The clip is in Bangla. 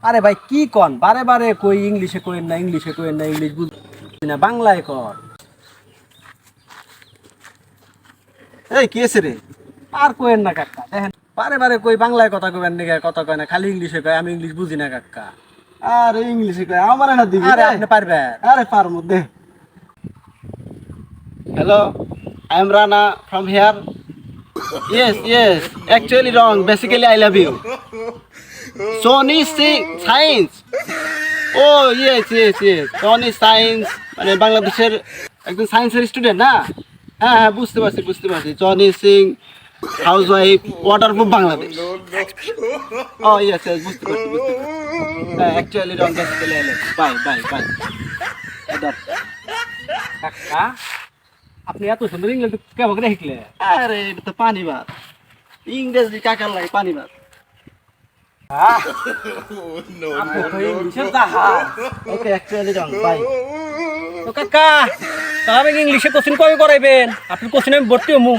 আরে ভাই কি কন বারে বারে কই ইংলিশে কইেন না ইংলিশ বুঝছি না বাংলায় কর। এই কি আছে রে? আর কইেন না কাকা, দেখেন বারে বারে কই বাংলায় কথা কইবেন নাকি, কথা কয় না, খালি ইংলিশে কয়, আমি ইংলিশ বুঝি না কাকা। আরে ইংলিশে কয় আমার না দিবি আরে রে। আপনি পারবেন? আরে পারমু দে। Hello, I am Rana from here. Yes, actually wrong. Basically, I love you. Sony Science. Oh, yes. Sony Science. মানে বাংলাদেশের একজন সায়েন্সের স্টুডেন্ট না? হ্যাঁ বুঝতে পারছি। Johnny Singh house wife waterproof Bangladesh. ও ইয়েস বুঝতে পারছি। হ্যাঁ অ্যাকচুয়ালি রং বেসিক্যালি আই লাভ বাই কাকা আপনি এত সুন্দর ইংলিশ কেমন শিখলে? আরে এটা তো পানি ভাত, ইংরেজি কাকার লাগে পানি ভাত। আপনি তো ইংলিশের জাহাজ। ওকে অ্যাকচুয়ালি রং বাই। তো কাকা তাহলে ইংলিশে কোশ্চেন কবে করাইবেন? আপনি কোশ্চেন আমি ভর্তি হমু।